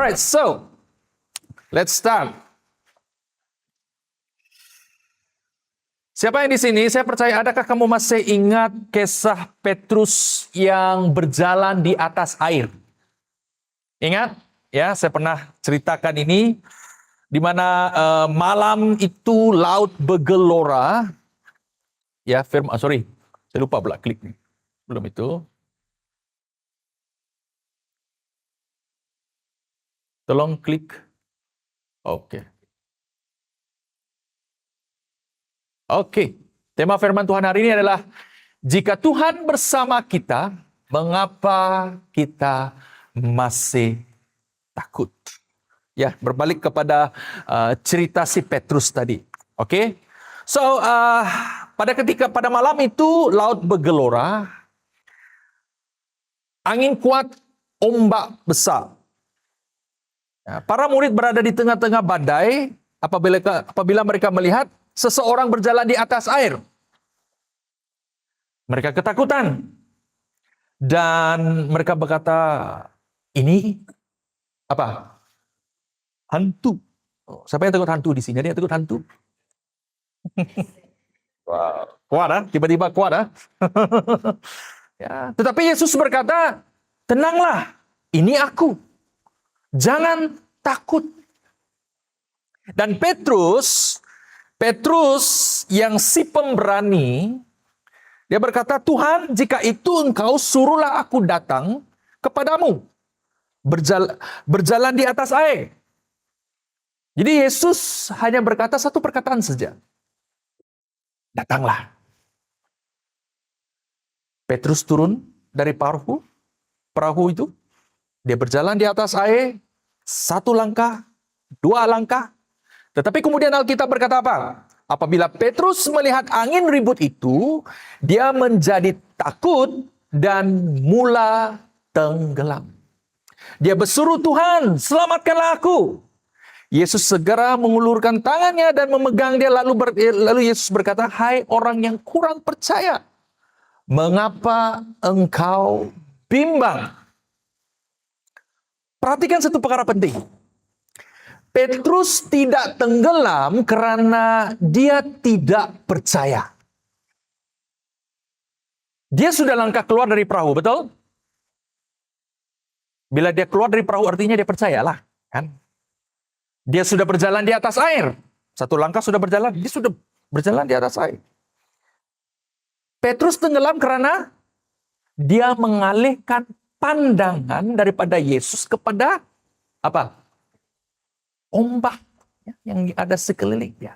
Alright, so let's start. Siapa yang di sini? Saya percaya, adakah kamu masih ingat kisah Petrus yang berjalan di atas air? Ingat? Ya, saya pernah ceritakan ini, di mana malam itu laut bergelora. Ya, sorry, saya lupa pula klik nih. Belum itu. Tolong klik. Oke. Oke. Tema firman Tuhan hari ini adalah, jika Tuhan bersama kita, mengapa kita masih takut? Ya, berbalik kepada cerita si Petrus tadi. Oke. So, pada malam itu laut bergelora, angin kuat, ombak besar. Ya, para murid berada di tengah-tengah badai apabila mereka melihat seseorang berjalan di atas air. Mereka ketakutan. Dan mereka berkata, ini apa? Hantu. Oh, siapa yang takut hantu di sini? Ada yang takut hantu? Wow. Kuat, tiba-tiba kuat. Ya. Tetapi Yesus berkata, tenanglah, ini aku. Jangan takut. Dan Petrus yang si pemberani, dia berkata, Tuhan, jika itu engkau, suruhlah aku datang kepadamu. Berjalan di atas air. Jadi Yesus hanya berkata satu perkataan saja. Datanglah. Petrus turun dari perahu itu. Dia berjalan di atas air, 1 langkah, 2 langkah. Tetapi kemudian Alkitab berkata apa? Apabila Petrus melihat angin ribut itu, dia menjadi takut dan mula tenggelam. Dia berseru, Tuhan, selamatkanlah aku. Yesus segera mengulurkan tangannya dan memegang dia, lalu Yesus berkata, hai orang yang kurang percaya, mengapa engkau bimbang? Perhatikan satu perkara penting. Petrus tidak tenggelam karena dia tidak percaya. Dia sudah langkah keluar dari perahu, betul? Bila dia keluar dari perahu artinya dia percayalah, kan? Dia sudah berjalan di atas air. 1 langkah sudah berjalan, dia sudah berjalan di atas air. Petrus tenggelam karena dia mengalihkan pandangan daripada Yesus kepada apa? Ombak yang ada sekelilingnya.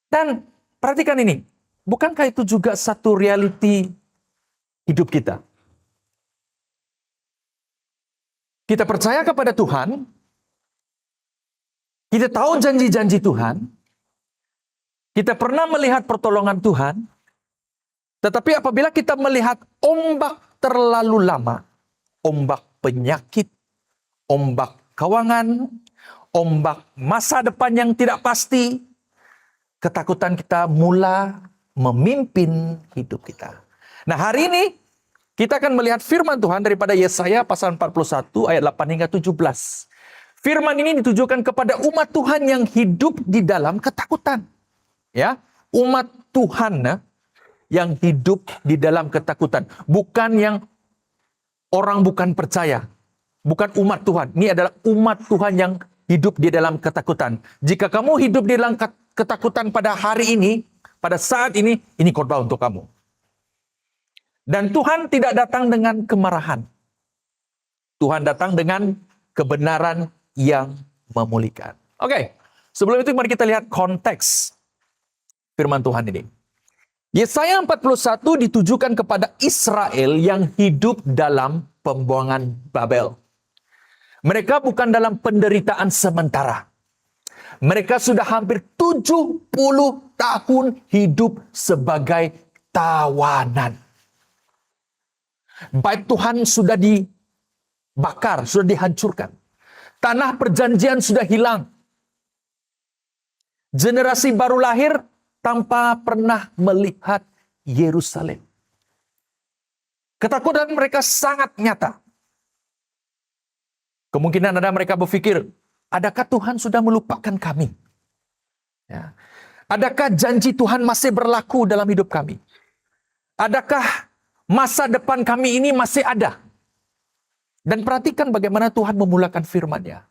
Dan perhatikan ini, bukankah itu juga satu reality hidup kita? Kita percaya kepada Tuhan, kita tahu janji-janji Tuhan, kita pernah melihat pertolongan Tuhan, tetapi apabila kita melihat ombak terlalu lama, ombak penyakit, ombak keuangan, ombak masa depan yang tidak pasti, ketakutan kita mula memimpin hidup kita. Nah, hari ini kita akan melihat firman Tuhan daripada Yesaya pasal 41 ayat 8 hingga 17. Firman ini ditujukan kepada umat Tuhan yang hidup di dalam ketakutan. Ya, umat Tuhan yang hidup di dalam ketakutan. Bukan yang orang bukan percaya. Bukan umat Tuhan. Ini adalah umat Tuhan yang hidup di dalam ketakutan. Jika kamu hidup di dalam ketakutan pada hari ini, pada saat ini khotbah untuk kamu. Dan Tuhan tidak datang dengan kemarahan. Tuhan datang dengan kebenaran yang memulihkan. Oke, sebelum itu mari kita lihat konteks firman Tuhan ini. Yesaya 41 ditujukan kepada Israel yang hidup dalam pembuangan Babel. Mereka bukan dalam penderitaan sementara. Mereka sudah hampir 70 tahun hidup sebagai tawanan. Bait Tuhan sudah dibakar, sudah dihancurkan. Tanah perjanjian sudah hilang. Generasi baru lahir tanpa pernah melihat Yerusalem. Ketakutan mereka sangat nyata. Kemungkinan ada mereka berpikir, adakah Tuhan sudah melupakan kami? Ya. Adakah janji Tuhan masih berlaku dalam hidup kami? Adakah masa depan kami ini masih ada? Dan perhatikan bagaimana Tuhan memulakan firman-Nya.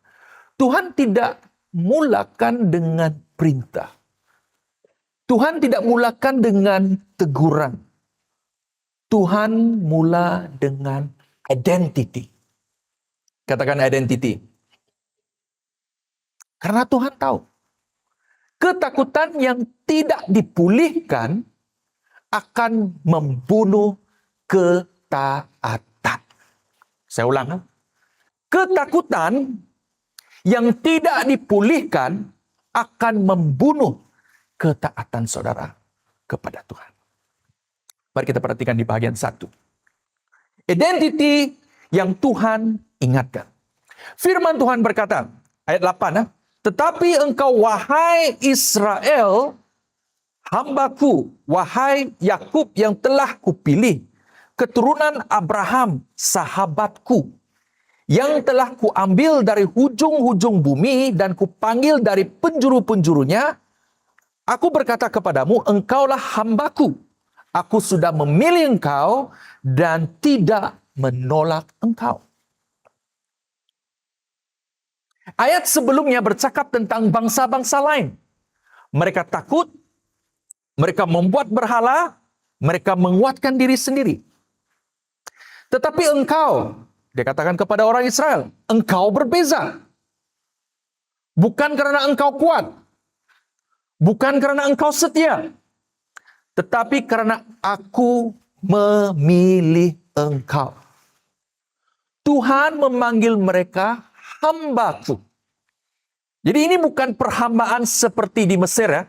Tuhan tidak mulakan dengan perintah. Tuhan tidak mulakan dengan teguran. Tuhan mula dengan identity. Katakan identity. Karena Tuhan tahu, ketakutan yang tidak dipulihkan akan membunuh ketaatan. Saya ulang. Ketakutan yang tidak dipulihkan akan membunuh ketaatan saudara kepada Tuhan. Mari kita perhatikan di bagian 1. Identity yang Tuhan ingatkan. Firman Tuhan berkata, ayat 8, tetapi engkau wahai Israel, hambaku, wahai Yakub yang telah kupilih, keturunan Abraham, sahabatku, yang telah kuambil dari hujung-hujung bumi dan kupanggil dari penjuru-penjurunya, aku berkata kepadamu, engkaulah hambaku. Aku sudah memilih engkau dan tidak menolak engkau. Ayat sebelumnya bercakap tentang bangsa-bangsa lain. Mereka takut, mereka membuat berhala, mereka menguatkan diri sendiri. Tetapi engkau, dia katakan kepada orang Israel, engkau berbeza. Bukan karena engkau kuat, bukan karena engkau setia, tetapi karena aku memilih engkau. Tuhan memanggil mereka hambaku. Jadi ini bukan perhambaan seperti di Mesir ya.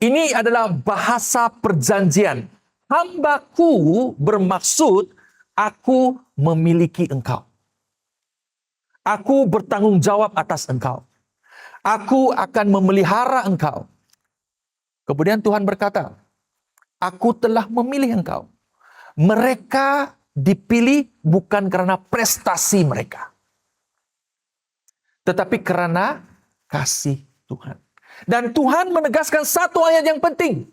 Ini adalah bahasa perjanjian. Hambaku bermaksud aku memiliki engkau. Aku bertanggung jawab atas engkau. Aku akan memelihara engkau. Kemudian Tuhan berkata, aku telah memilih engkau. Mereka dipilih bukan karena prestasi mereka, tetapi karena kasih Tuhan. Dan Tuhan menegaskan satu ayat yang penting.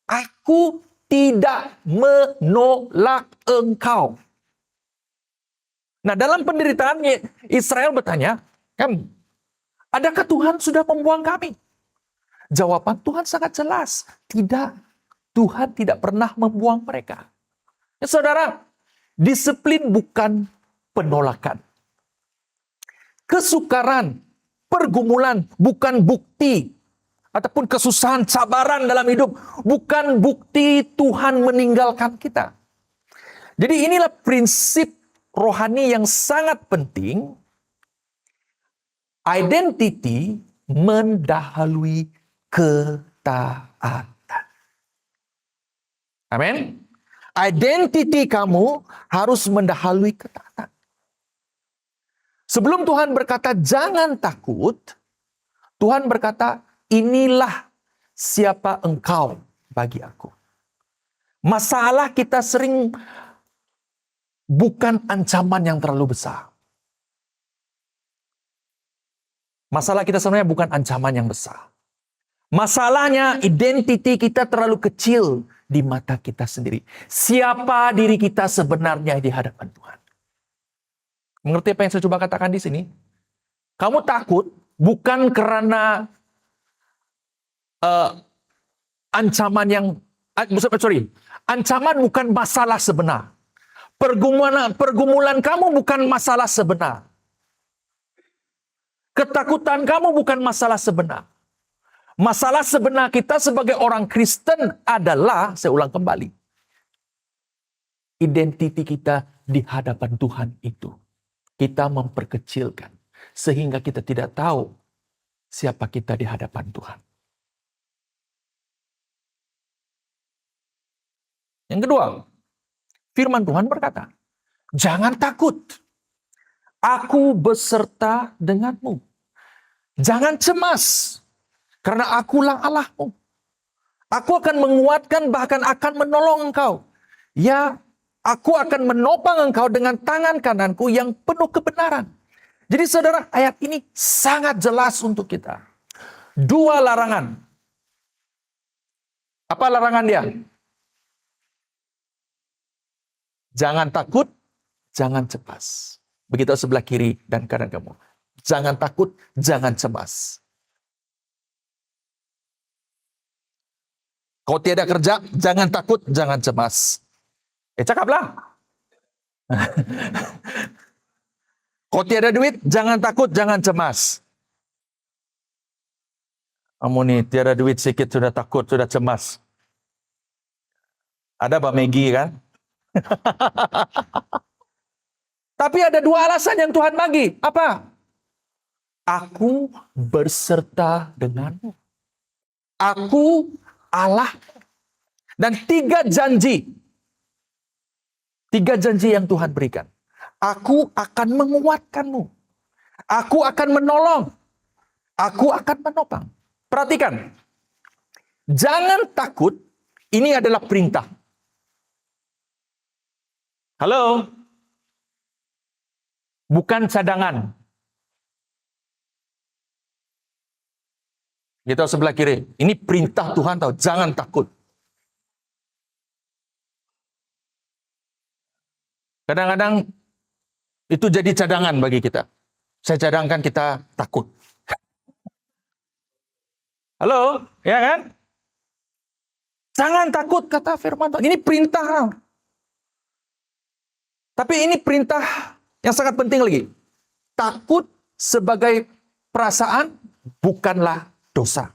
Aku tidak menolak engkau. Nah, dalam penderitaan Israel bertanya, adakah Tuhan sudah membuang kami? Jawaban Tuhan sangat jelas. Tidak. Tuhan tidak pernah membuang mereka. Ya, saudara, disiplin bukan penolakan. Kesukaran, pergumulan bukan bukti ataupun kesusahan, cabaran dalam hidup bukan bukti Tuhan meninggalkan kita. Jadi inilah prinsip rohani yang sangat penting. Identity mendahului ketaatan. Amin. Identity kamu harus mendahului ketaatan. Sebelum Tuhan berkata jangan takut, Tuhan berkata inilah siapa engkau bagi aku. Masalah kita sering bukan ancaman yang terlalu besar. Masalah kita sebenarnya bukan ancaman yang besar. Masalahnya identiti kita terlalu kecil di mata kita sendiri. Siapa diri kita sebenarnya di hadapan Tuhan? Mengerti apa yang saya coba katakan di sini? Kamu takut bukan karena ancaman bukan masalah sebenar. Pergumulan kamu bukan masalah sebenar. Ketakutan kamu bukan masalah sebenar. Masalah sebenar kita sebagai orang Kristen adalah, saya ulang kembali, identiti kita di hadapan Tuhan itu. Kita memperkecilkan sehingga kita tidak tahu siapa kita di hadapan Tuhan. Yang kedua, firman Tuhan berkata, jangan takut. Aku beserta denganmu. Jangan cemas, karena akulah Allahmu. Aku akan menguatkan, bahkan akan menolong engkau. Ya, aku akan menopang engkau dengan tangan kananku yang penuh kebenaran. Jadi saudara, ayat ini sangat jelas untuk kita. Dua larangan. Apa larangan dia? Jangan takut, jangan cemas. Begitu sebelah kiri dan kanan kamu. Jangan takut, jangan cemas. Kau tiada kerja, jangan takut, jangan cemas. Cakaplah. Kau tiada duit, jangan takut, jangan cemas. Kamu nih tiada duit sedikit sudah takut, sudah cemas. Ada Pak Megi kan? Tapi ada dua alasan yang Tuhan bagi. Apa? Aku berserta denganmu. Aku Allah. Dan tiga janji. Tiga janji yang Tuhan berikan. Aku akan menguatkanmu. Aku akan menolong. Aku akan menopang. Perhatikan. Jangan takut. Ini adalah perintah. Halo? Bukan cadangan. Gitu sebelah kiri. Ini perintah Tuhan tahu. Jangan takut. Kadang-kadang itu jadi cadangan bagi kita. Saya cadangkan kita takut. Halo? Ya kan? Jangan takut kata firman Tuhan. Ini perintah. Tapi ini perintah yang sangat penting lagi. Takut sebagai perasaan bukanlah dosa.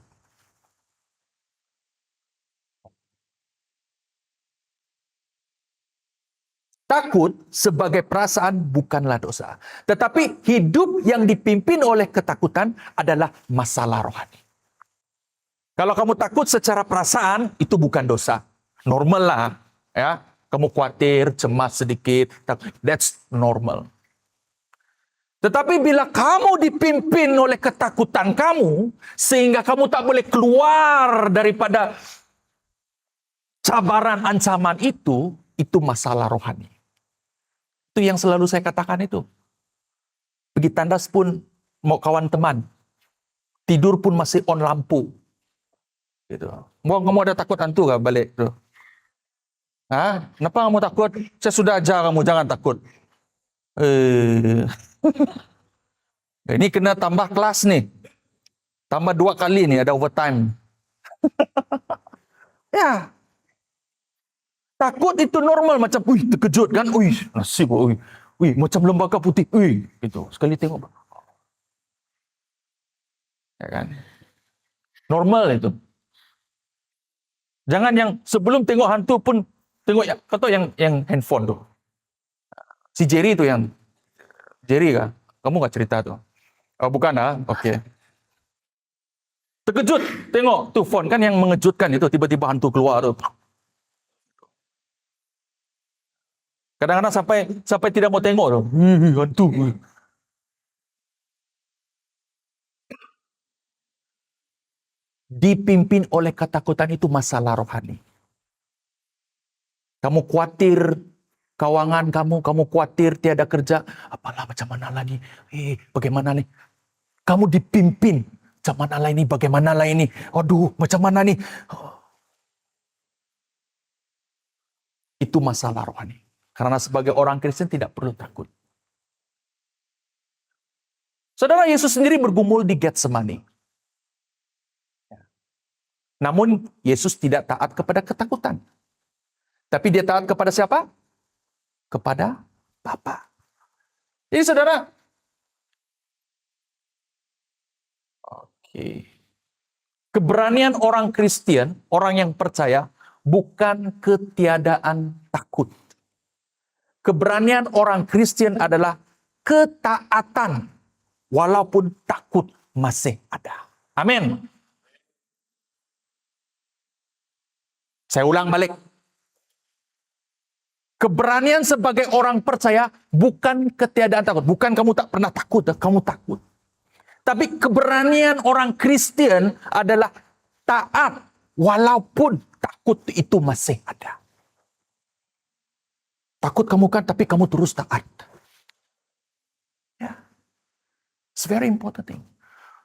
Takut sebagai perasaan bukanlah dosa. Tetapi hidup yang dipimpin oleh ketakutan adalah masalah rohani. Kalau kamu takut secara perasaan, itu bukan dosa. Normal lah. Ya. Kamu khawatir, cemas sedikit. That's normal. Tetapi bila kamu dipimpin oleh ketakutan kamu, sehingga kamu tak boleh keluar daripada cabaran ancaman itu masalah rohani. Itu yang selalu saya katakan itu. Pergi tandas pun mau kawan teman. Tidur pun masih on lampu. Gitu. Mau kamu ada takut hantu gak balik tuh? Hah? Kenapa kamu takut? Saya sudah ajar kamu jangan takut. Ini kena tambah kelas nih. Tambah 2 kali nih ada overtime. Ya. Takut itu normal macam terkejut kan. Nasib macam lembaga putih. Itu sekali tengok. Ya kan? Normal itu. Jangan yang sebelum tengok hantu pun tengok ya, kau tahu yang handphone tuh. Si Jerry itu yang Jerry kah? Kamu nggak cerita tuh? Oh bukan ah? Oke. Terkejut tengok tuh phone kan yang mengejutkan itu tiba-tiba hantu keluar tuh. Kadang-kadang sampai tidak mau tengok tuh. Hantu. Dipimpin oleh ketakutan itu masalah rohani. Kamu khawatir kawangan kamu khawatir tiada kerja, apalah macam mana lagi? Bagaimana nih? Kamu dipimpin, macam mana lah ini? Bagaimana lah ini? Aduh, macam mana nih? Itu masalah rohani. Karena sebagai orang Kristen tidak perlu takut. Saudara, Yesus sendiri bergumul di Getsemani. Namun Yesus tidak taat kepada ketakutan. Tapi dia taat kepada siapa? Kepada Bapa. Jadi saudara, keberanian orang Kristen, orang yang percaya, bukan ketiadaan takut. Keberanian orang Kristen adalah ketaatan, walaupun takut masih ada. Amin. Saya ulang balik. Keberanian sebagai orang percaya bukan ketiadaan takut. Bukan kamu tak pernah takut, kamu takut. Tapi keberanian orang Kristen adalah taat walaupun takut itu masih ada. Takut kamu kan, tapi kamu terus taat. Ya. It's very important thing.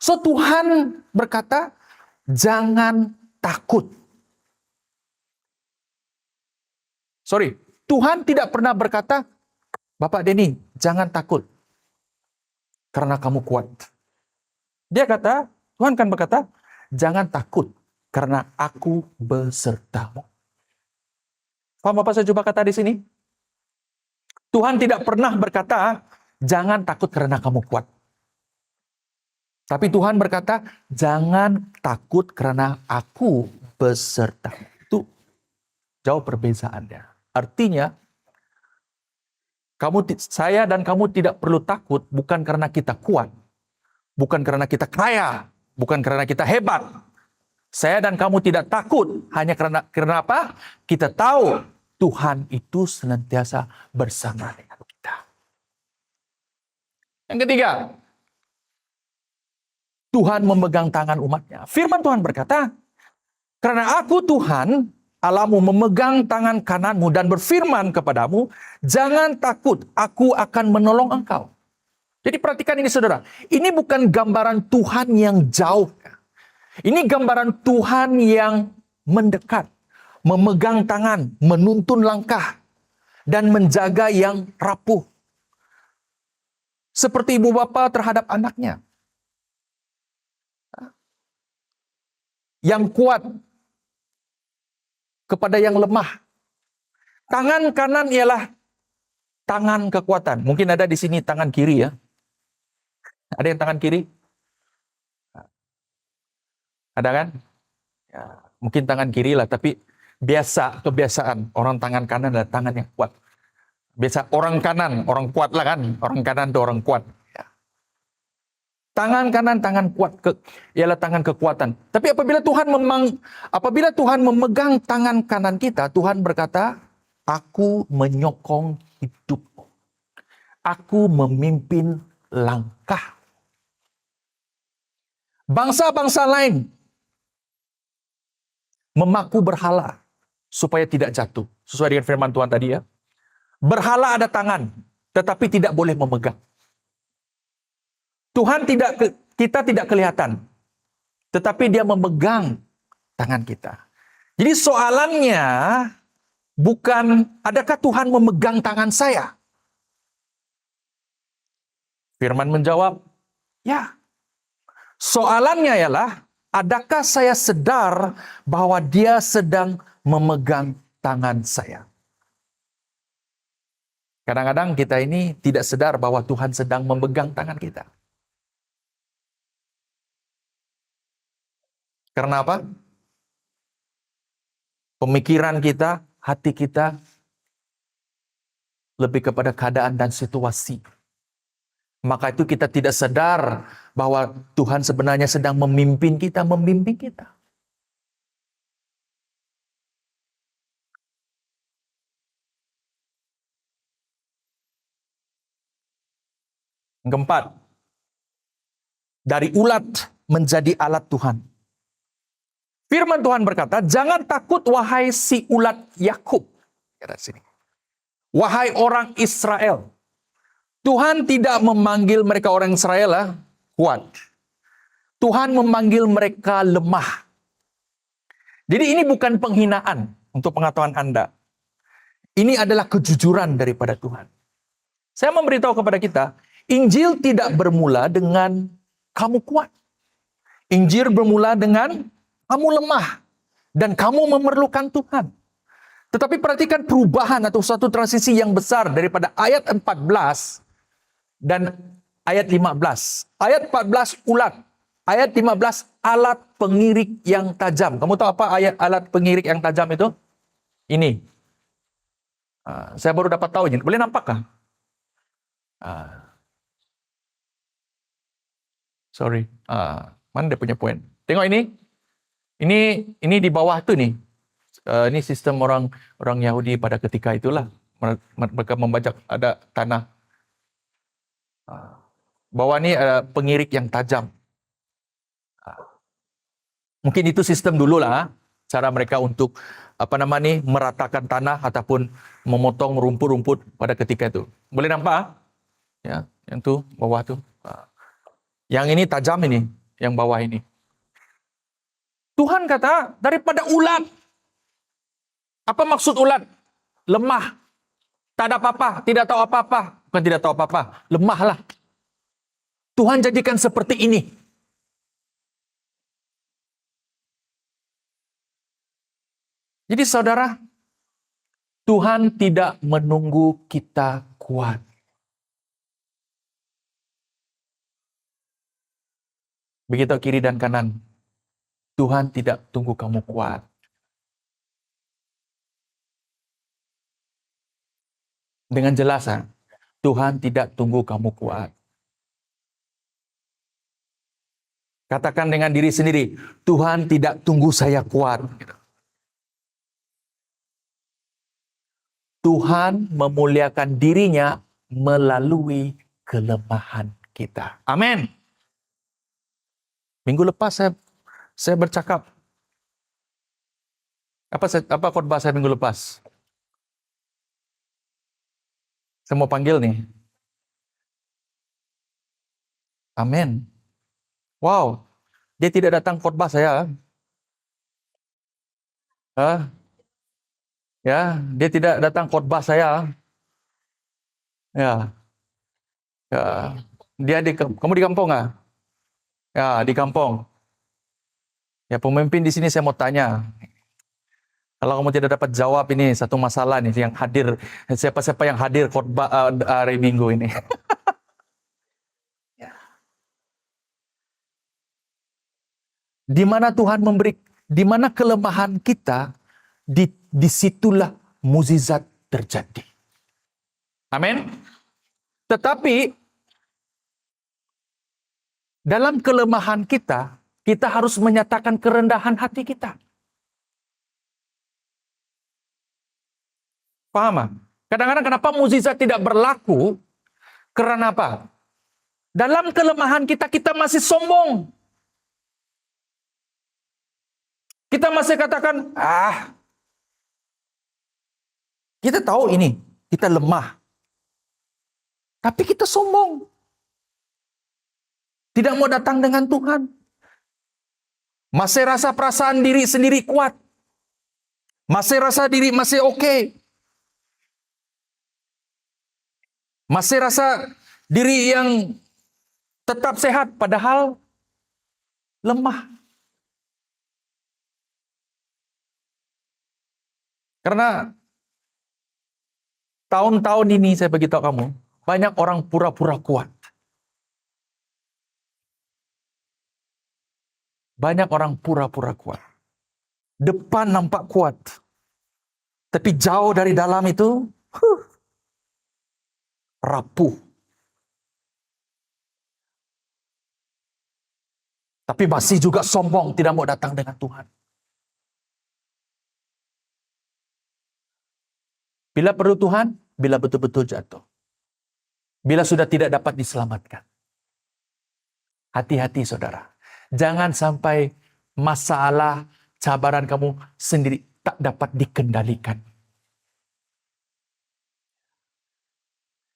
So Tuhan berkata, jangan takut. Sorry, Tuhan tidak pernah berkata, Bapak Denny, jangan takut karena kamu kuat. Tuhan kan berkata, jangan takut karena aku besertamu. Paham apa saya coba kata di sini? Tuhan tidak pernah berkata, jangan takut karena kamu kuat. Tapi Tuhan berkata, jangan takut karena aku besertamu. Itu jauh perbedaannya. Artinya, saya dan kamu tidak perlu takut bukan karena kita kuat, bukan karena kita kaya, bukan karena kita hebat. Saya dan kamu tidak takut hanya karena apa? Kita tahu Tuhan itu senantiasa bersama dengan kita. Yang ketiga, Tuhan memegang tangan umatnya. Firman Tuhan berkata, karena aku Tuhan, Allahmu memegang tangan kananmu dan berfirman kepadamu, jangan takut, aku akan menolong engkau. Jadi perhatikan ini saudara, ini bukan gambaran Tuhan yang jauh. Ini gambaran Tuhan yang mendekat, memegang tangan, menuntun langkah, dan menjaga yang rapuh. Seperti ibu bapa terhadap anaknya. Yang kuat kepada yang lemah. Tangan kanan ialah tangan kekuatan. Mungkin ada di sini tangan kiri ya. Ada yang tangan kiri? Ada kan? Ya, mungkin tangan kiri lah, tapi kebiasaan orang tangan kanan adalah tangan yang kuat. Biasa orang kanan, orang kuat lah kan? Orang kanan itu orang kuat. Ya. Tangan kanan, tangan kuat ialah tangan kekuatan. Tapi apabila Tuhan memegang tangan kanan kita, Tuhan berkata, aku menyokong hidupmu. Aku memimpin langkah. Bangsa-bangsa lain memaku berhala supaya tidak jatuh. Sesuai dengan firman Tuhan tadi ya. Berhala ada tangan, tetapi tidak boleh memegang. Kita tidak kelihatan, tetapi dia memegang tangan kita. Jadi soalannya bukan adakah Tuhan memegang tangan saya? Firman menjawab, ya. Soalannya ialah, adakah saya sadar bahwa dia sedang memegang tangan saya? Kadang-kadang kita ini tidak sadar bahwa Tuhan sedang memegang tangan kita. Karena apa? Pemikiran kita, hati kita lebih kepada keadaan dan situasi. Maka itu kita tidak sadar bahwa Tuhan sebenarnya sedang memimpin kita, membimbing kita. Yang keempat, dari ulat menjadi alat Tuhan. Firman Tuhan berkata, jangan takut wahai si ulat Yakub. Kata sini. Wahai orang Israel. Tuhan tidak memanggil mereka orang Israel kuat. Tuhan memanggil mereka lemah. Jadi ini bukan penghinaan untuk pengetahuan Anda. Ini adalah kejujuran daripada Tuhan. Saya memberitahu kepada kita, Injil tidak bermula dengan kamu kuat. Injil bermula dengan kamu lemah dan kamu memerlukan Tuhan. Tetapi perhatikan perubahan atau suatu transisi yang besar daripada ayat 14 dan ayat 15. Ayat 14 ulat. Ayat 15 alat pengirik yang tajam. Kamu tahu apa alat pengirik yang tajam itu? Ini. Saya baru dapat tahu ini. Boleh nampakkah? Sorry. Mana dia punya poin? Tengok ini. Ini di bawah tu nih. Ini sistem orang Yahudi pada ketika itulah. Mereka membajak ada tanah. Bawah ni ada pengirik yang tajam. Mungkin itu sistem dulu lah. Cara mereka untuk meratakan tanah ataupun memotong rumput-rumput pada ketika itu. Boleh nampak? Ya, yang tu bawah tu. Yang ini tajam ini, yang bawah ini. Tuhan kata, daripada ulat. Apa maksud ulat? Lemah. Tak ada apa-apa, tidak tahu apa-apa. Bukan tidak tahu apa-apa, lemahlah. Tuhan jadikan seperti ini. Jadi saudara, Tuhan tidak menunggu kita kuat. Begitu kiri dan kanan. Tuhan tidak tunggu kamu kuat. Dengan jelas, Tuhan tidak tunggu kamu kuat. Katakan dengan diri sendiri, Tuhan tidak tunggu saya kuat. Tuhan memuliakan dirinya melalui kelemahan kita. Amin. Minggu lepas saya bercakap. Apa khotbah saya minggu lepas? Saya mau panggil nih. Amin. Wow, dia tidak datang khotbah saya. Ya, dia tidak datang khotbah saya. Ya, ya. Kamu di kampung nggak? Ya, di kampung. Ya, pemimpin di sini saya mau tanya. Kalau kamu tidak dapat jawab ini satu masalah nih yang hadir, siapa-siapa yang hadir khotbah hari Minggu ini. Di mana Tuhan di mana kelemahan kita, disitulah mukjizat terjadi. Amin. Tetapi dalam kelemahan kita harus menyatakan kerendahan hati kita. Paham? Kadang-kadang kenapa mukjizat tidak berlaku? Karena apa? Dalam kelemahan kita masih sombong. Kita masih katakan, kita tahu ini, kita lemah. Tapi kita sombong. Tidak mau datang dengan Tuhan. Masih rasa perasaan diri sendiri kuat. Masih rasa diri masih oke. Masih rasa diri yang tetap sehat, padahal lemah. Karena tahun-tahun ini saya beritahu kamu, banyak orang pura-pura kuat. Banyak orang pura-pura kuat. Depan nampak kuat. Tapi jauh dari dalam itu, rapuh. Tapi masih juga sombong, tidak mau datang dengan Tuhan. Bila perlu Tuhan, bila betul-betul jatuh. Bila sudah tidak dapat diselamatkan. Hati-hati saudara. Jangan sampai masalah, cabaran kamu sendiri tak dapat dikendalikan.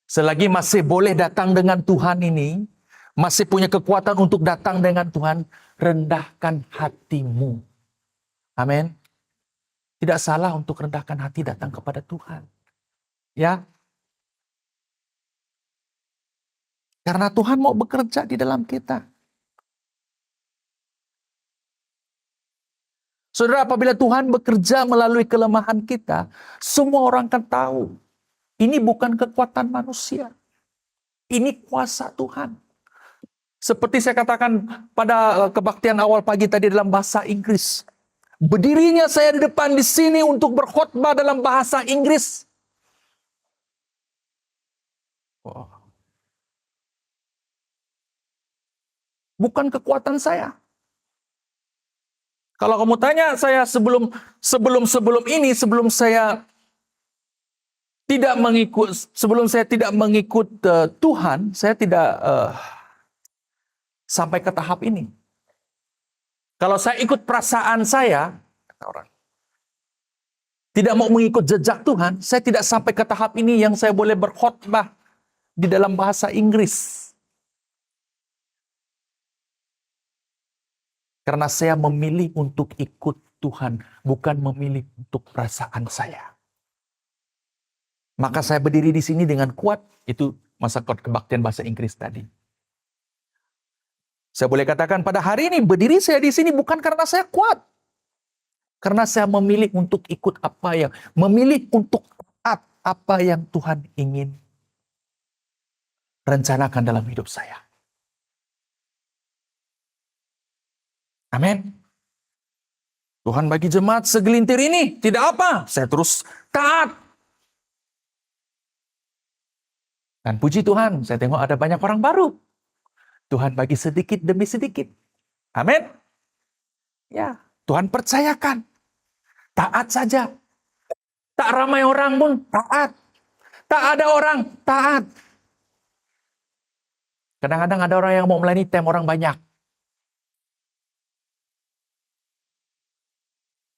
Selagi masih boleh datang dengan Tuhan ini, masih punya kekuatan untuk datang dengan Tuhan, rendahkan hatimu. Amin. Tidak salah untuk rendahkan hati datang kepada Tuhan. Ya. Karena Tuhan mau bekerja di dalam kita. Saudara, apabila Tuhan bekerja melalui kelemahan kita, semua orang akan tahu. Ini bukan kekuatan manusia. Ini kuasa Tuhan. Seperti saya katakan pada kebaktian awal pagi tadi dalam bahasa Inggris. Berdirinya saya di depan di sini untuk berkhotbah dalam bahasa Inggris. Bukan kekuatan saya. Kalau kamu tanya saya sebelum saya tidak mengikut Tuhan, saya tidak sampai ke tahap ini. Kalau saya ikut perasaan saya, kata orang, tidak mau mengikut jejak Tuhan, saya tidak sampai ke tahap ini yang saya boleh berkhotbah di dalam bahasa Inggris. Karena saya memilih untuk ikut Tuhan, bukan memilih untuk perasaan saya. Maka saya berdiri di sini dengan kuat. Itu masa kebaktian bahasa Inggris tadi. Saya boleh katakan pada hari ini berdiri saya di sini bukan karena saya kuat. Karena saya memilih untuk ikut memilih untuk taat apa yang Tuhan ingin rencanakan dalam hidup saya. Amin. Tuhan bagi jemaat segelintir ini tidak apa, saya terus taat. Dan puji Tuhan, saya tengok ada banyak orang baru. Tuhan bagi sedikit demi sedikit. Amin. Ya, Tuhan percayakan. Taat saja. Tak ramai orang pun taat. Tak ada orang taat. Kadang-kadang ada orang yang mau melayani tem orang banyak.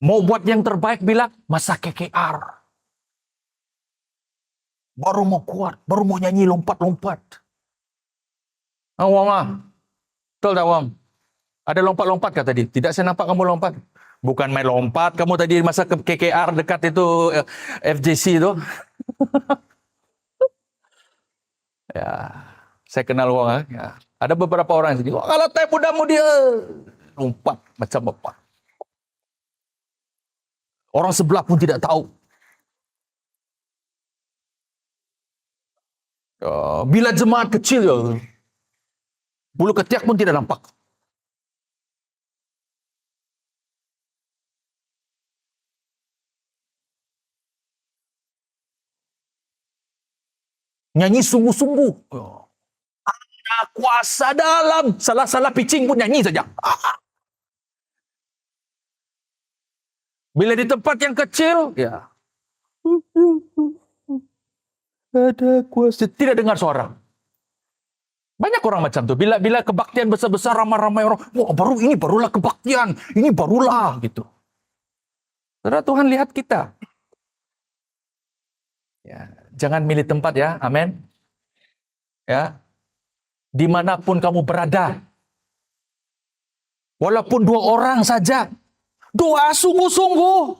Mau buat yang terbaik bilang, masa KKR. Baru mau kuat, baru mau nyanyi lompat-lompat. Wong betul tak Wong? Ada lompat-lompat kata tadi. Tidak saya nampak kamu lompat. Bukan main lompat, kamu tadi masa ke KKR dekat itu FJC itu. Ya, saya kenal Wong. Ya. Ada beberapa orang yang sedih. Kalau teh mudamu dia lompat macam apa. Orang sebelah pun tidak tahu. Bila jemaat kecil, bulu ketiak pun tidak nampak. Nyanyi sungguh-sungguh. Ada kuasa dalam. Salah-salah pitching pun nyanyi saja. Bila di tempat yang kecil, ya. Ada kuasa. Tidak dengar suara. Banyak orang macam tu. Bila kebaktian besar-besar, ramai-ramai orang, wah barulah kebaktian. Ini barulah gitu. Saudara, Tuhan lihat kita. Ya, jangan milih tempat ya. Amin. Ya. Dimanapun kamu berada. Walaupun 2 orang saja. Doa sungguh-sungguh.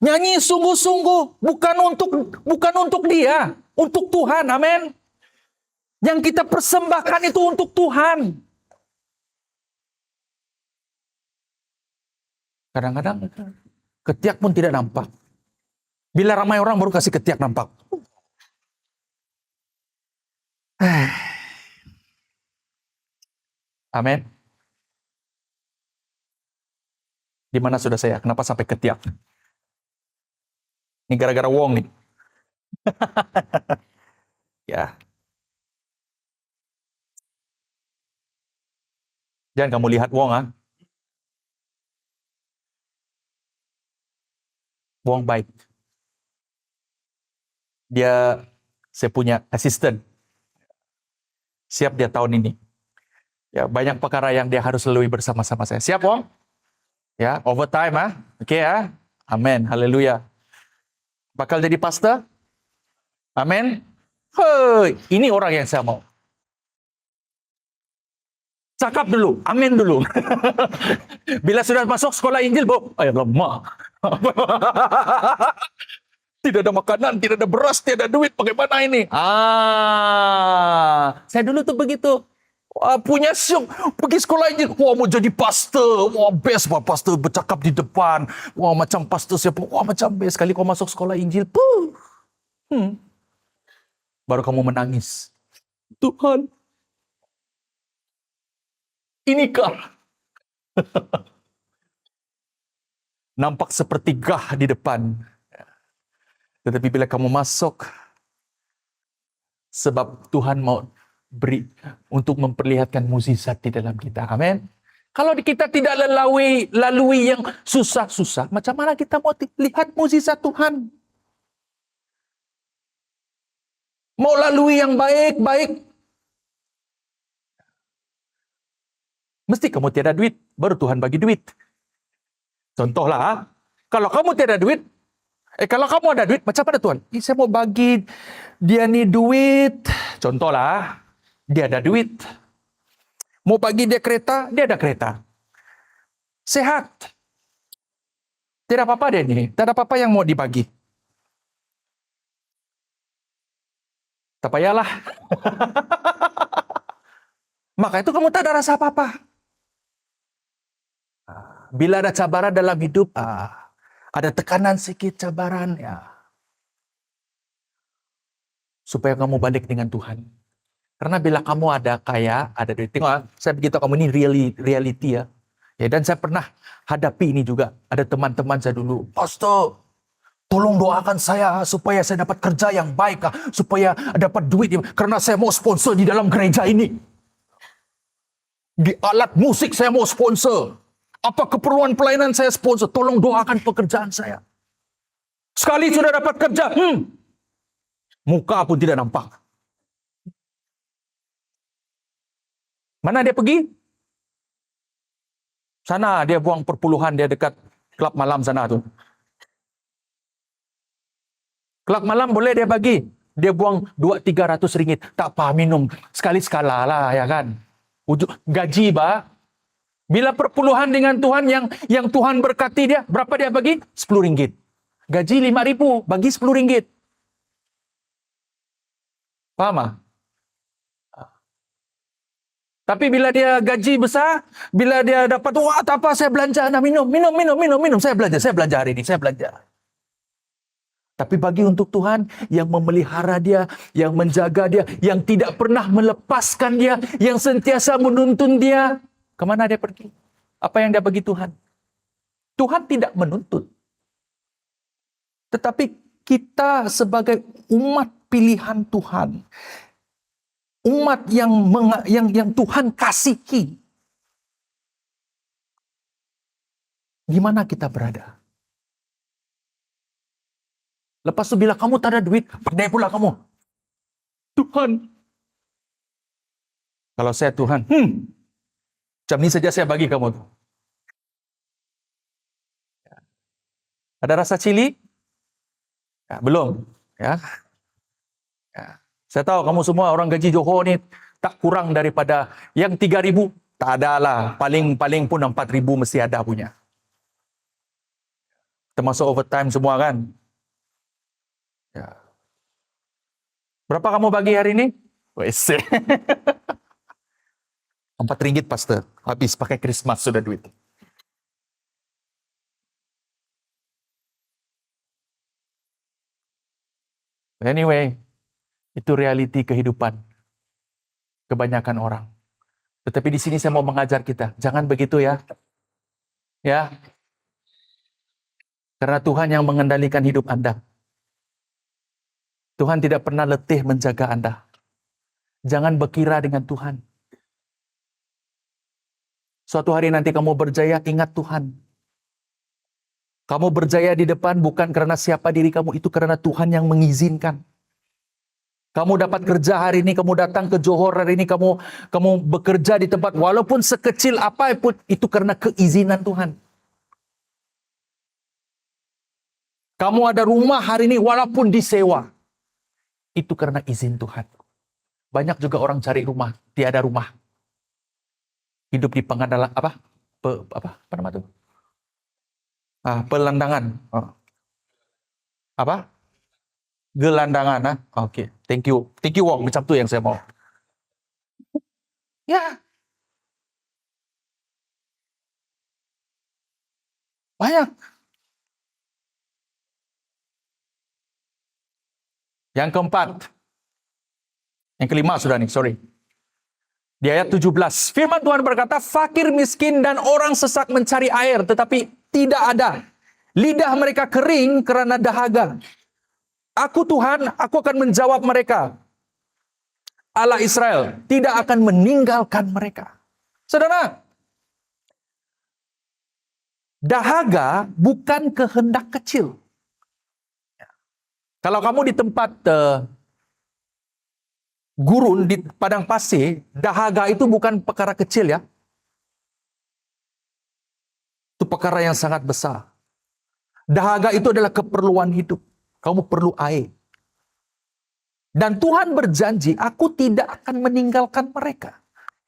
Nyanyi sungguh-sungguh. Bukan untuk dia. Untuk Tuhan. Amin. Yang kita persembahkan itu untuk Tuhan. Kadang-kadang ketiak pun tidak nampak. Bila ramai orang baru kasih ketiak nampak. Amin. Di mana sudah saya? Kenapa sampai ketiak? Ini gara-gara Wong nih. Ya. Jangan kamu lihat Wong. Wong baik. Saya punya asisten. Siap dia tahun ini. Ya, banyak perkara yang dia harus lalui bersama-sama saya. Siap, Wong? Ya, overtime, Oke, ya. Amin. Haleluya. Bakal jadi pastor? Amin. Ini orang yang saya mau. Cakap dulu, amin dulu. Bila sudah masuk sekolah Injil, lemah. Tidak ada makanan, tidak ada beras, tidak ada duit, bagaimana ini? Saya dulu tuh begitu. Punya syuk, pergi sekolah Injil. Wah, mau jadi pastor. Wah, best pastor bercakap di depan. Wah, macam pastor siapa? Wah, macam best. Kali kau masuk sekolah Injil, baru kamu menangis. Tuhan, inikah? Nampak seperti gah di depan. Tetapi bila kamu masuk, sebab Tuhan mau beri untuk memperlihatkan mukjizat di dalam kita. Amin. Kalau kita tidak lalui yang susah-susah, macam mana kita mau lihat mukjizat Tuhan? Mau lalui yang baik-baik, mesti kamu tiada duit, baru Tuhan bagi duit. Contohlah, kalau kamu tiada duit, kalau kamu ada duit, macam mana Tuhan? Saya mau bagi dia nih duit. Contohlah, dia ada duit. Mau bagi dia kereta, dia ada kereta. sehat. Tidak apa-apa deh ini. Tidak ada apa-apa yang mau dibagi. Tak payahlah. Maka itu kamu tak ada rasa apa-apa. Bila ada cabaran dalam hidup, ada tekanan sedikit, cabaran, ya. Supaya kamu balik dengan Tuhan. Karena bila kamu ada kaya, ada duit. Tengok, saya beritahu kamu ini reality ya. Ya, dan saya pernah hadapi ini juga. Ada teman-teman saya dulu, Pastor, tolong doakan saya supaya saya dapat kerja yang baik, supaya dapat duit, karena saya mau sponsor di dalam gereja ini. Di alat musik saya mau sponsor. Apa keperluan pelayanan saya sponsor? Tolong doakan pekerjaan saya. Sekali sudah dapat kerja, muka pun tidak nampak. Mana dia pergi? Sana dia buang perpuluhan, dia dekat klub malam sana tu. Klub malam boleh dia bagi. Dia buang 200-300 ringgit. Tak apa, minum. Sekali-sekala lah, ya kan. Gaji, ba. Bila perpuluhan dengan Tuhan yang Tuhan berkati dia, berapa dia bagi? 10 ringgit. Gaji 5,000, bagi 10 ringgit. Faham tak? Tapi bila dia gaji besar, bila dia dapat, wah tak apa, saya belanja, minum. Saya belanja hari ini, saya belanja. Tapi bagi untuk Tuhan yang memelihara dia, yang menjaga dia, yang tidak pernah melepaskan dia, yang sentiasa menuntun dia, kemana dia pergi? Apa yang dia bagi Tuhan? Tuhan tidak menuntut. Tetapi kita sebagai umat pilihan Tuhan, umat yang Tuhan kasihi, di mana kita berada? Lepas itu bila kamu tak ada duit, pandai pula kamu. Tuhan. Kalau saya Tuhan, jam ini saja saya bagi kamu. Ada rasa cili? Ya, belum. Ya. Saya tahu kamu semua orang gaji Johor ni tak kurang daripada yang 3,000. Tak ada lah. Paling pun 4,000 mesti ada punya. Termasuk overtime semua kan. Ya. Berapa kamu bagi hari ini? Wes. 4 ringgit, Pastor. Habis pakai Christmas sudah duit. Anyway, itu realiti kehidupan kebanyakan orang. Tetapi di sini saya mau mengajar kita, jangan begitu ya. Ya. Karena Tuhan yang mengendalikan hidup Anda. Tuhan tidak pernah letih menjaga Anda. Jangan berkira dengan Tuhan. Suatu hari nanti kamu berjaya, ingat Tuhan. Kamu berjaya di depan bukan karena siapa diri kamu, itu karena Tuhan yang mengizinkan. Kamu dapat kerja hari ini, kamu datang ke Johor hari ini, kamu bekerja di tempat, walaupun sekecil apa pun, itu karena keizinan Tuhan. Kamu ada rumah hari ini, walaupun disewa, itu karena izin Tuhan. Banyak juga orang cari rumah, tiada rumah. Hidup di pengadalan, apa nama itu? Pelandangan. Apa? Gelandangan. Oke. Thank you Wong. Macam tu yang saya mau. Ya. Banyak. Yang keempat. Yang kelima sudah nih, sorry. Di ayat 17. Firman Tuhan berkata, fakir, miskin, dan orang sesak mencari air, tetapi tidak ada. Lidah mereka kering karena dahaga. Aku Tuhan, aku akan menjawab mereka. Allah Israel tidak akan meninggalkan mereka. Saudara, dahaga bukan kehendak kecil. Kalau kamu di tempat gurun di padang pasir, dahaga itu bukan perkara kecil ya. Itu perkara yang sangat besar. Dahaga itu adalah keperluan hidup. Kamu perlu air. Dan Tuhan berjanji, aku tidak akan meninggalkan mereka.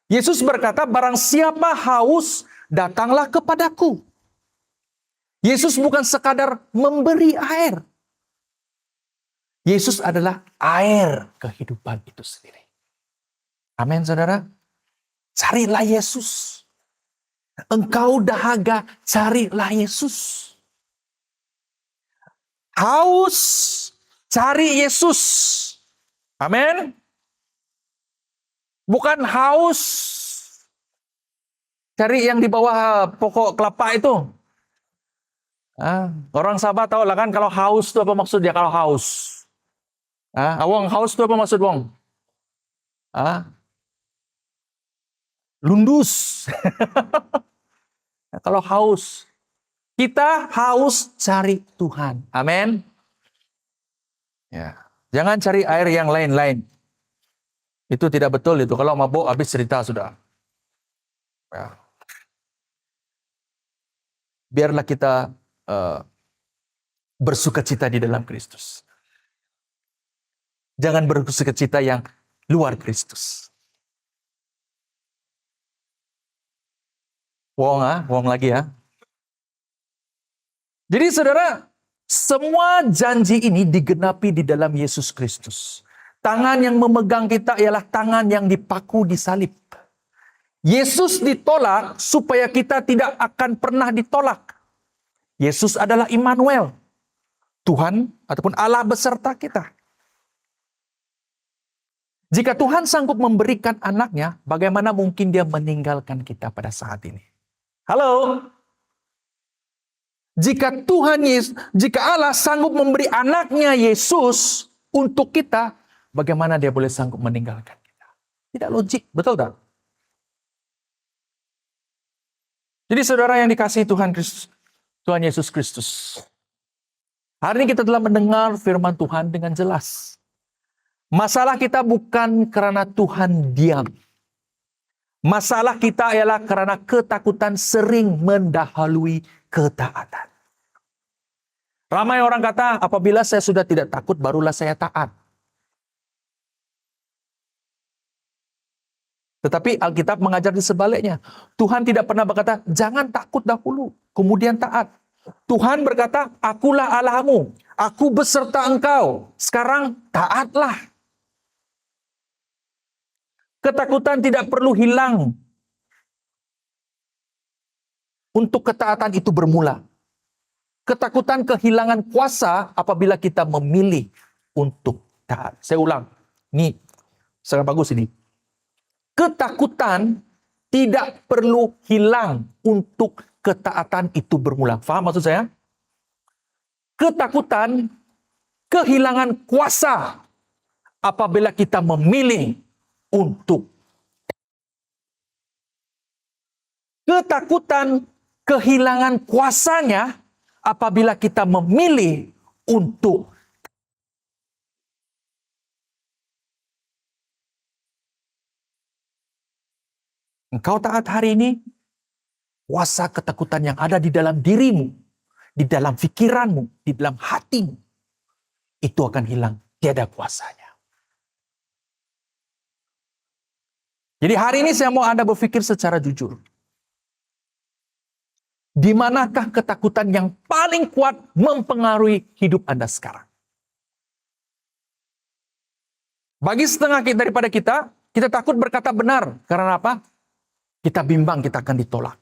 Yesus berkata, barang siapa haus, datanglah kepadaku. Yesus bukan sekadar memberi air. Yesus adalah air kehidupan itu sendiri. Amin, saudara. Carilah Yesus. Engkau dahaga, carilah Yesus. Haus, cari Yesus. Amin. Bukan haus cari yang di bawah pokok kelapa itu. Orang Sabah tahu lah kan kalau haus itu apa maksudnya kalau haus. Wong, haus itu apa maksud Wong? Lundus. Kalau haus. Kita haus cari Tuhan. Amin. Ya. Jangan cari air yang lain-lain. Itu tidak betul itu. Kalau mabuk habis cerita sudah. Ya. Biarlah kita bersukacita di dalam Kristus. Jangan bersukacita yang luar Kristus. Wong lagi ya. Jadi saudara, semua janji ini digenapi di dalam Yesus Kristus. Tangan yang memegang kita ialah tangan yang dipaku di salib. Yesus ditolak supaya kita tidak akan pernah ditolak. Yesus adalah Immanuel, Tuhan ataupun Allah beserta kita. Jika Tuhan sanggup memberikan anaknya, bagaimana mungkin dia meninggalkan kita pada saat ini? Halo? Jika Allah sanggup memberi anaknya Yesus untuk kita, bagaimana dia boleh sanggup meninggalkan kita? Tidak logik, betul tak? Jadi saudara yang dikasihi Tuhan Yesus Kristus. Hari ini kita telah mendengar firman Tuhan dengan jelas. Masalah kita bukan karena Tuhan diam. Masalah kita ialah karena ketakutan sering mendahului ketaatan. Ramai orang kata, apabila saya sudah tidak takut, barulah saya taat. Tetapi Alkitab mengajar di sebaliknya. Tuhan tidak pernah berkata, jangan takut dahulu, kemudian taat. Tuhan berkata, akulah Allahmu, aku beserta engkau, sekarang taatlah. Ketakutan tidak perlu hilang untuk ketaatan itu bermula. Ketakutan kehilangan kuasa apabila kita memilih untuk taat. Saya ulang. Ini sangat bagus ini. Ketakutan tidak perlu hilang untuk ketaatan itu bermula. Faham maksud saya? Ketakutan kehilangan kuasa apabila kita memilih untuk. Ketakutan kehilangan kuasanya apabila kita memilih untuk. Engkau taat hari ini, kuasa ketakutan yang ada di dalam dirimu, di dalam pikiranmu, di dalam hatimu, itu akan hilang, tiada kuasanya. Jadi hari ini saya mau Anda berpikir secara jujur. Di manakah ketakutan yang paling kuat mempengaruhi hidup Anda sekarang? Bagi setengah daripada kita takut berkata benar. Karena apa? Kita bimbang kita akan ditolak.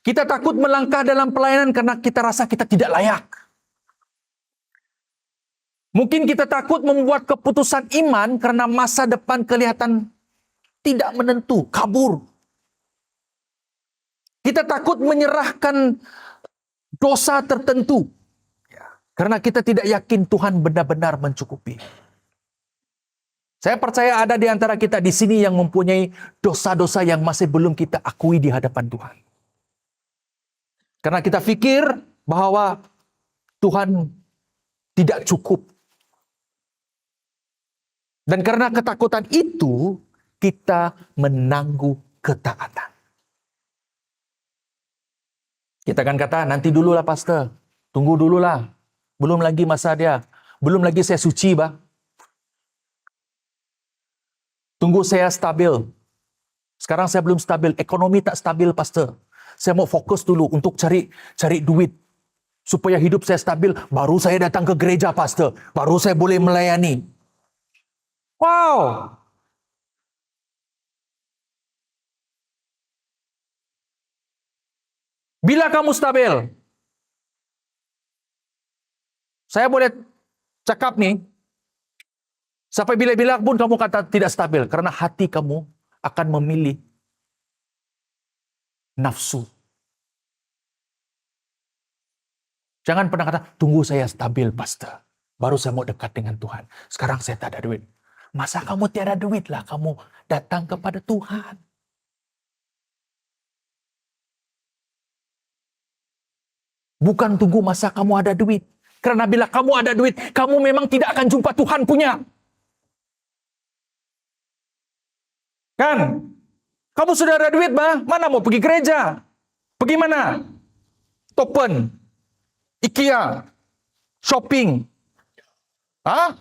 Kita takut melangkah dalam pelayanan karena kita rasa kita tidak layak. Mungkin kita takut membuat keputusan iman karena masa depan kelihatan tidak menentu, kabur. Kita takut menyerahkan dosa tertentu. Karena kita tidak yakin Tuhan benar-benar mencukupi. Saya percaya ada di antara kita di sini yang mempunyai dosa-dosa yang masih belum kita akui di hadapan Tuhan. Karena kita pikir bahwa Tuhan tidak cukup. Dan karena ketakutan itu, kita menangguh ketaatan. Kita akan kata, nanti dululah pastor. Tunggu dululah. Belum lagi masa dia. Belum lagi saya suci, bah. Tunggu saya stabil. Sekarang saya belum stabil, ekonomi tak stabil, pastor. Saya mau fokus dulu untuk cari duit. Supaya hidup saya stabil, baru saya datang ke gereja, pastor. Baru saya boleh melayani. Wow! Bila kamu stabil, saya boleh cakap nih, sampai bila-bila pun kamu kata tidak stabil, karena hati kamu akan memilih nafsu. Jangan pernah kata, tunggu saya stabil, pastor. Baru saya mau dekat dengan Tuhan. Sekarang saya tak ada duit. Masa kamu tiada duit lah, kamu datang kepada Tuhan. Bukan tunggu masa kamu ada duit. Karena bila kamu ada duit, kamu memang tidak akan jumpa Tuhan punya. Kan? Kamu sudah ada duit, mana mau pergi gereja? Pergi mana? Topen, IKEA, shopping. Hah?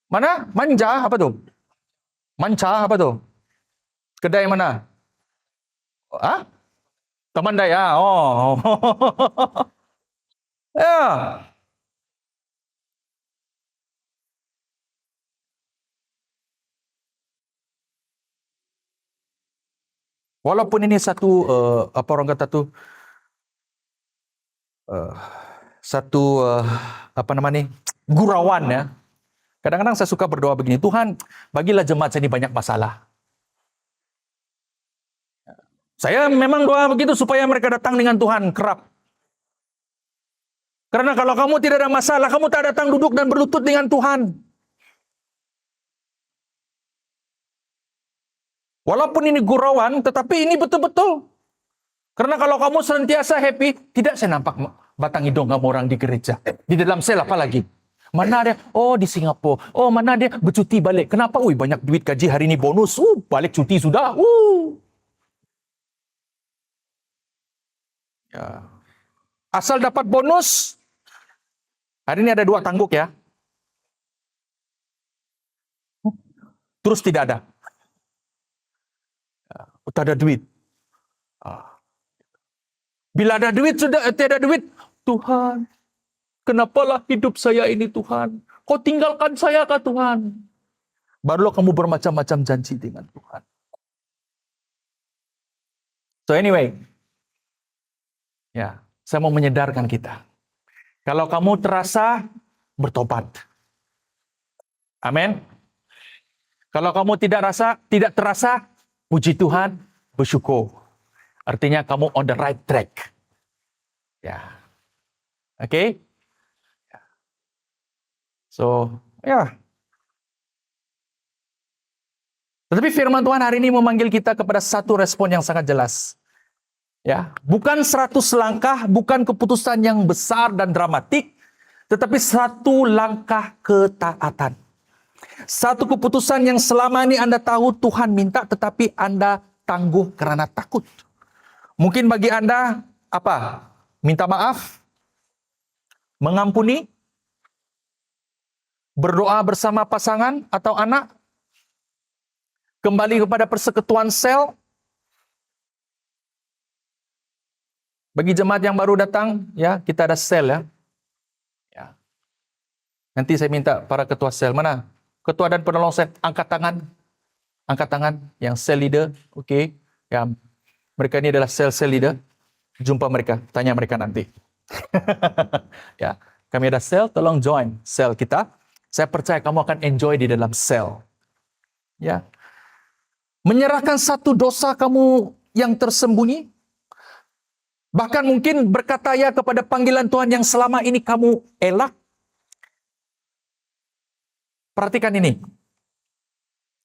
Mana? Manja apa tuh? Manca apa tuh? Kedai mana? Hah? Taman Daya. Oh. Ya. Walaupun ini satu apa orang kata tuh satu apa namanya gurauan ya. Kadang-kadang saya suka berdoa begini, Tuhan, bagilah jemaat saya ini banyak masalah. Saya memang doa begitu supaya mereka datang dengan Tuhan kerap. Karena kalau kamu tidak ada masalah, kamu tak datang duduk dan berlutut dengan Tuhan. Walaupun ini gurauan, tetapi ini betul-betul. Karena kalau kamu senantiasa happy, tidak saya nampak batang hidung kamu orang di gereja. Di dalam sel apa lagi? Mana dia? Oh, di Singapura. Oh, mana dia bercuti balik. Kenapa? Banyak duit gaji hari ini bonus. Balik cuti sudah. Ya. Asal dapat bonus. Hari ini ada 2 tangguk ya. Terus tidak ada. Tak ada duit. Bila ada duit, sudah tidak ada duit. Tuhan, kenapalah hidup saya ini Tuhan? Kau tinggalkan saya kah Tuhan? Barulah kamu bermacam-macam janji dengan Tuhan. So anyway, ya, saya mau menyadarkan kita. Kalau kamu terasa, bertobat. Amin. Kalau kamu tidak terasa, puji Tuhan, bersyukur. Artinya kamu on the right track. Ya. Oke? So, ya. Tetapi firman Tuhan hari ini memanggil kita kepada satu respon yang sangat jelas. Ya, bukan 100 langkah, bukan keputusan yang besar dan dramatik, tetapi satu langkah ketaatan. Satu keputusan yang selama ini Anda tahu Tuhan minta, tetapi Anda tangguh karena takut. Mungkin bagi Anda, apa? Minta maaf? Mengampuni? Berdoa bersama pasangan atau anak? Kembali kepada persekutuan sel? Bagi jemaat yang baru datang, ya, kita ada sel ya. Ya. Nanti saya minta para ketua sel, mana? Ketua dan penolong sel, angkat tangan. Angkat tangan yang sel leader, oke. Ya, mereka ini adalah sel leader. Jumpa mereka, tanya mereka nanti. Ya, kami ada sel, tolong join sel kita. Saya percaya kamu akan enjoy di dalam sel. Ya. Menyerahkan satu dosa kamu yang tersembunyi. Bahkan mungkin berkata ya kepada panggilan Tuhan yang selama ini kamu elak. Perhatikan ini.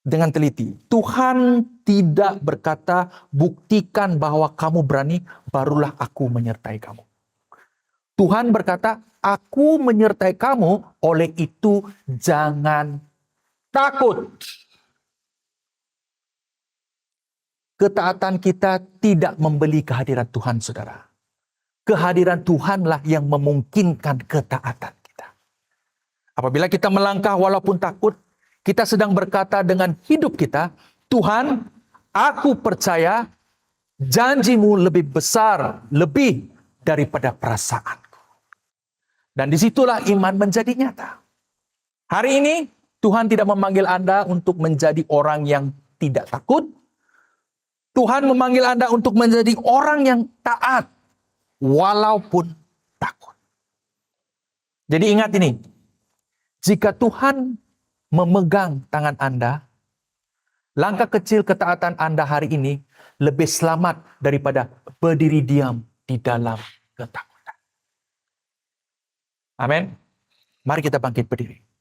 Dengan teliti. Tuhan tidak berkata, buktikan bahwa kamu berani, barulah aku menyertai kamu. Tuhan berkata, aku menyertai kamu, oleh itu jangan takut. Ketaatan kita tidak membeli kehadiran Tuhan, saudara. Kehadiran Tuhanlah yang memungkinkan ketaatan kita. Apabila kita melangkah walaupun takut, kita sedang berkata dengan hidup kita, Tuhan, aku percaya janjimu lebih besar, lebih daripada perasaanku. Dan disitulah iman menjadi nyata. Hari ini, Tuhan tidak memanggil Anda untuk menjadi orang yang tidak takut. Tuhan memanggil Anda untuk menjadi orang yang taat, walaupun takut. Jadi ingat ini, jika Tuhan memegang tangan Anda, langkah kecil ketaatan Anda hari ini lebih selamat daripada berdiri diam di dalam ketakutan. Amin. Mari kita bangkit berdiri.